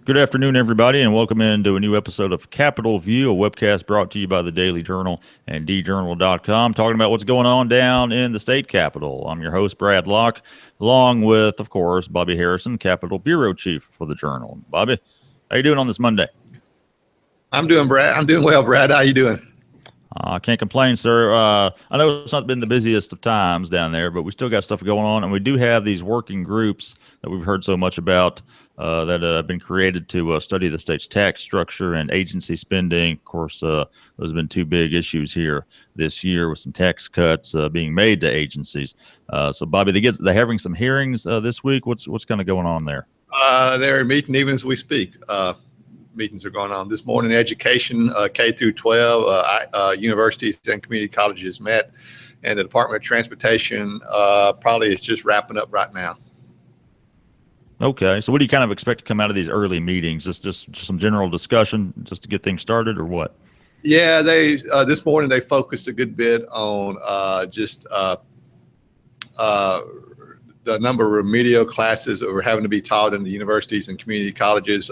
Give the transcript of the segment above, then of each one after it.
Good afternoon, everybody, and welcome into a new episode of Capitol View, a webcast brought to you by the Daily Journal and djournal.com, talking about what's going on down in the state capitol. I'm your host, Brad Locke, along with, of course, Bobby Harrison, Capitol Bureau Chief for the Journal. Bobby, how you doing on this Monday? I'm doing well, Brad. How you doing? I can't complain, sir. I know it's not been the busiest of times down there, but we still got stuff going on, and we do have these working groups that we've heard so much about that have been created to study the state's tax structure and agency spending. Of course, those have been two big issues here this year with some tax cuts being made to agencies. So, Bobby, they're having some hearings this week. What's kind of going on there? They're meeting even as we speak. Meetings are going on this morning. Education, K through 12, universities and community colleges met, and the Department of Transportation probably is just wrapping up right now. Okay, so what do you kind of expect to come out of these early meetings? Just some general discussion, just to get things started, or what? Yeah, they this morning they focused a good bit on the number of remedial classes that were having to be taught in the universities and community colleges.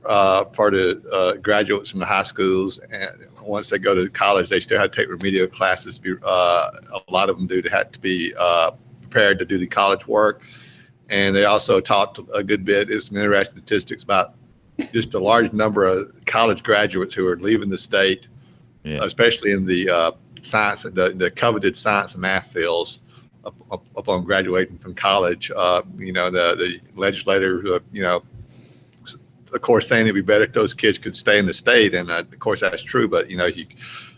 For the graduates from the high schools, and once they go to college, they still have to take remedial classes. A lot of them have to be prepared to do the college work, and they also talked a good bit. There's some interesting statistics about just a large number of college graduates who are leaving the state, especially in the science, the coveted science and math fields. Upon graduating from college, the legislators, of course, saying it'd be better if those kids could stay in the state, and of course that's true. But you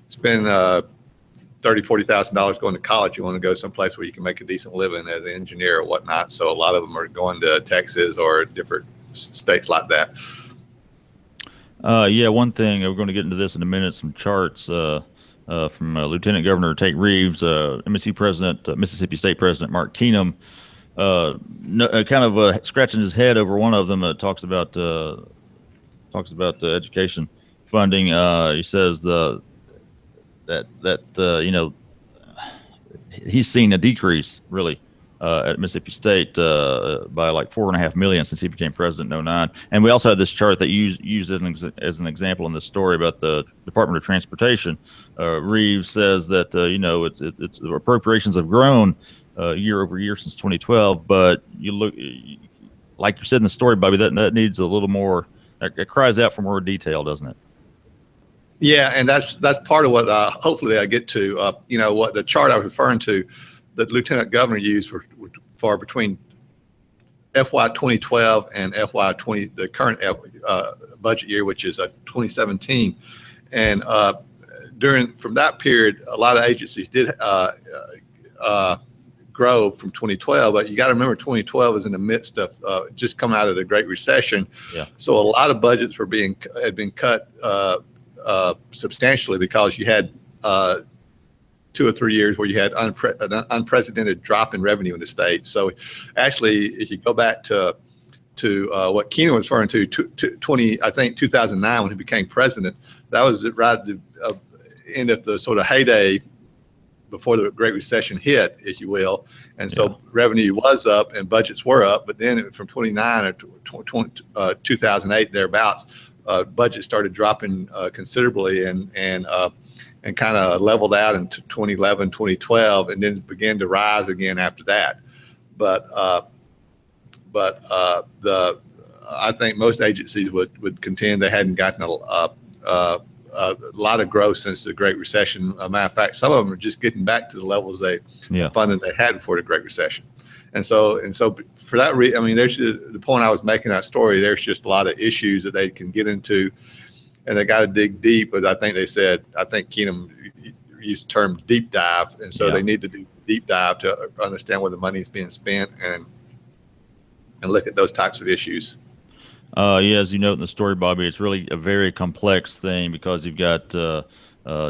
spend $30,000-$40,000 going to college, you want to go someplace where you can make a decent living as an engineer or whatnot. So a lot of them are going to Texas or different states like that. One thing we're going to get into this in a minute. Some charts from Lieutenant Governor Tate Reeves, Mississippi State President Mark Keenum. Scratching his head over one of them. Talks about the education funding. He says he's seen a decrease really at Mississippi State by like $4.5 million since he became president in 2009. And we also had this chart that used it as an example in this story about the Department of Transportation. Reeves says that it's appropriations have grown year over year since 2012, but you look, like you said in the story, Bobby, that needs a little more. It cries out for more detail, doesn't it? Yeah, and that's part of what hopefully I get to. What the chart I was referring to, that Lieutenant Governor used for between FY 2012 and FY 20, the current budget year, which is 2017, and from that period, a lot of agencies did grow from 2012, but you got to remember 2012 is in the midst of just come out of the Great Recession. Yeah. So a lot of budgets had been cut substantially because you had 2 or 3 years where you had an unprecedented drop in revenue in the state. So actually, if you go back to what Keenan was referring to 2009 when he became president, that was right at the end of the sort of heyday before the Great Recession hit, if you will. And so revenue was up and budgets were up, but then from 29 or 2008 thereabouts, budget started dropping considerably and kind of leveled out in 2011, 2012, and then began to rise again after that. But I think most agencies would contend they hadn't gotten a lot of growth since the Great Recession. Matter of fact, some of them are just getting back to the levels funded they had before the Great Recession. And so for that reason, I mean, there's the point I was making in that story. There's just a lot of issues that they can get into, and they got to dig deep. But I think Keenum used the term deep dive, and so they need to do deep dive to understand where the money is being spent and look at those types of issues. As you note in the story, Bobby, it's really a very complex thing because you've got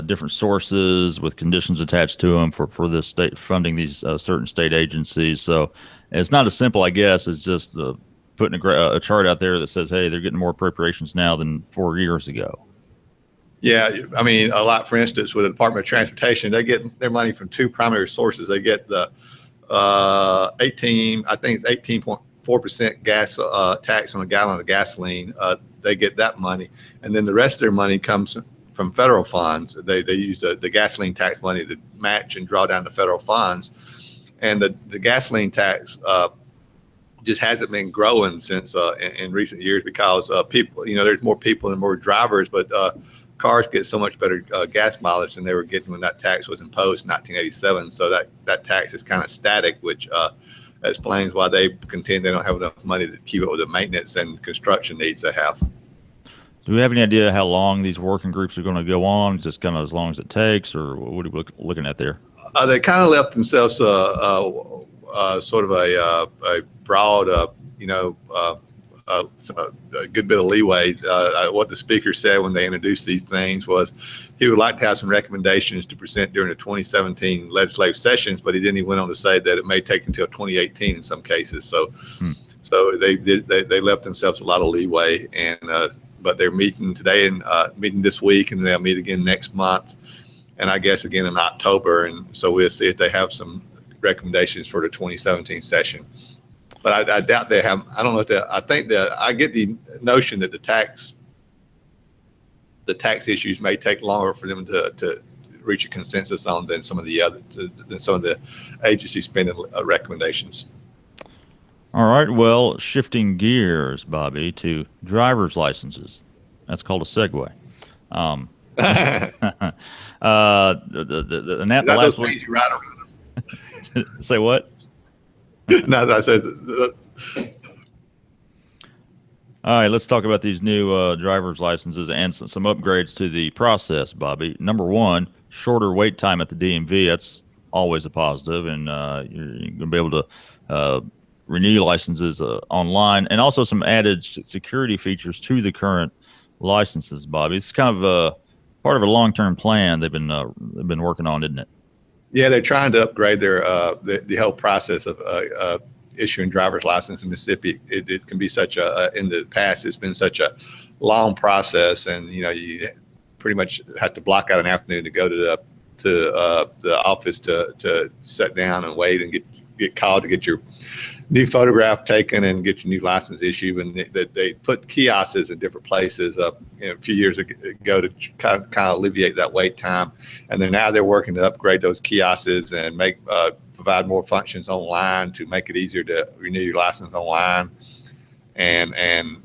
different sources with conditions attached to them for this state funding these certain state agencies. So it's not as simple, I guess, as just putting a chart out there that says, hey, they're getting more appropriations now than 4 years ago. Yeah, I mean, a lot. For instance, with the Department of Transportation, they get their money from two primary sources. They get the 18, I think it's 4% gas tax on a gallon of gasoline, they get that money, and then the rest of their money comes from federal funds. They use the gasoline tax money to match and draw down the federal funds, and the gasoline tax just hasn't been growing since in recent years because people, there's more people and more drivers, but cars get so much better gas mileage than they were getting when that tax was imposed in 1987. So that tax is kind of static, which explains why they contend they don't have enough money to keep up with the maintenance and construction needs they have. Do we have any idea how long these working groups are going to go on? Just kind of as long as it takes, or what are we looking at there? They kind of left themselves sort of a broad, a good bit of leeway. What the speaker said when they introduced these things was he would like to have some recommendations to present during the 2017 legislative sessions, but he went on to say that it may take until 2018 in some cases. So they left themselves a lot of leeway, and but they're meeting today and meeting this week, and they'll meet again next month, and I guess again in October, and so we'll see if they have some recommendations for the 2017 session. But I doubt they have. I don't know if I think that I get the notion that the tax issues may take longer for them to reach a consensus on than some of the agency spending recommendations. All right. Well, shifting gears, Bobby, to driver's licenses. That's called a segue. The last one. You ride around. Say what? No, I said. All right, let's talk about these new driver's licenses and some upgrades to the process, Bobby. Number one, shorter wait time at the DMV. That's always a positive, and you're going to be able to renew licenses online, and also some added security features to the current licenses, Bobby. It's kind of a part of a long-term plan they've been working on, isn't it? Yeah, they're trying to upgrade their the whole process of issuing driver's license in Mississippi. It can be such in the past it's been such a long process, and you pretty much have to block out an afternoon to go to the office to sit down and wait and get called to get your new photograph taken and get your new license issued. And they put kiosks in different places a few years ago to kind of alleviate that wait time. And they're working to upgrade those kiosks and provide more functions online to make it easier to renew your license online. And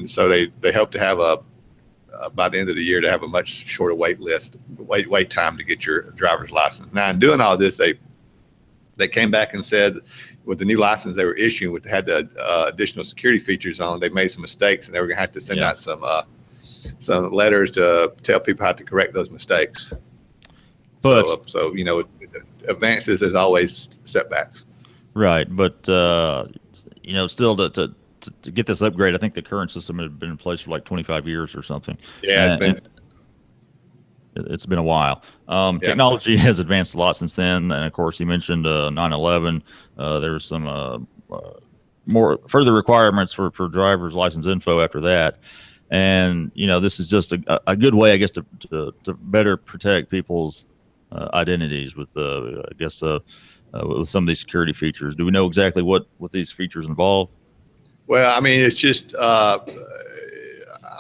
so they hope to have by the end of the year to have a much shorter wait time to get your driver's license. Now, in doing all this, they came back and said with the new license they were issuing, with had the additional security features on, they made some mistakes, and they were going to have to send out some letters to tell people how to correct those mistakes. But so advances, there's always setbacks. Right, but still to get this upgrade, I think the current system had been in place for like 25 years or something. Yeah, it's been a while. Technology has advanced a lot since then, and of course, you mentioned 9/11. There's some more further requirements for driver's license info after that, and this is just a good way, I guess, to better protect people's identities with with some of these security features. Do we know exactly what these features involve? Well, I mean, it's just.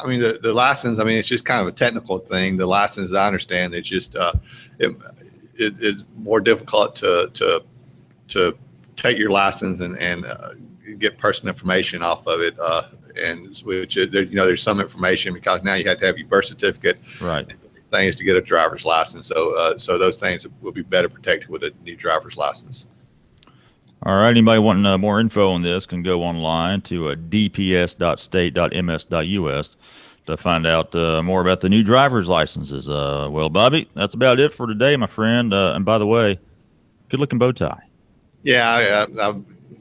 The license, it's just kind of a technical thing. The license, I understand, it's just it's more difficult to take your license and get personal information off of it. And which there's some information because now you have to have your birth certificate, right? Things to get a driver's license. So those things will be better protected with a new driver's license. All right. Anybody wanting more info on this can go online to dps.state.ms.us to find out more about the new driver's licenses. Well, Bobby, that's about it for today, my friend. And by the way, good looking bow tie. Yeah,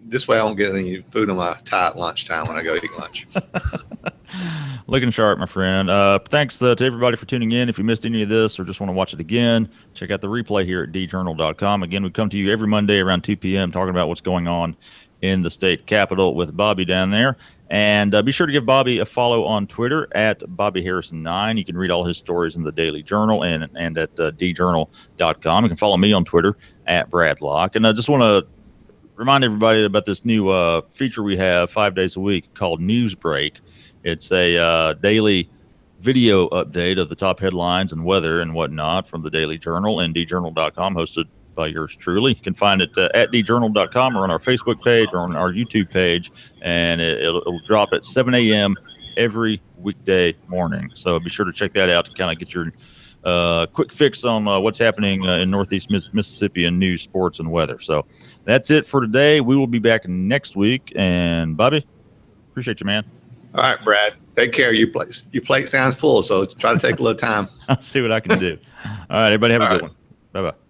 this way I won't get any food on my tie at lunchtime when I go eat lunch. Looking sharp, my friend. Thanks to everybody for tuning in. If you missed any of this or just want to watch it again, check out the replay here at djournal.com. Again, we come to you every Monday around 2 p.m. talking about what's going on in the state capitol with Bobby down there. And be sure to give Bobby a follow on Twitter at BobbyHarrison9. You can read all his stories in the Daily Journal and at djournal.com. You can follow me on Twitter at Brad Locke. And I just want to remind everybody about this new feature we have 5 days a week called News Break. It's a daily video update of the top headlines and weather and whatnot from the Daily Journal and djournal.com, hosted by yours truly. You can find it at djournal.com or on our Facebook page or on our YouTube page, and it'll drop at 7 a.m. every weekday morning. So be sure to check that out to kind of get your quick fix on what's happening in Northeast Mississippi in news, sports, and weather. So that's it for today. We will be back next week. And Bobby, appreciate you, man. All right, Brad. Take care of your plate. Your plate sounds full, so try to take a little time. I'll see what I can do. All right, everybody, have a good one. Bye-bye.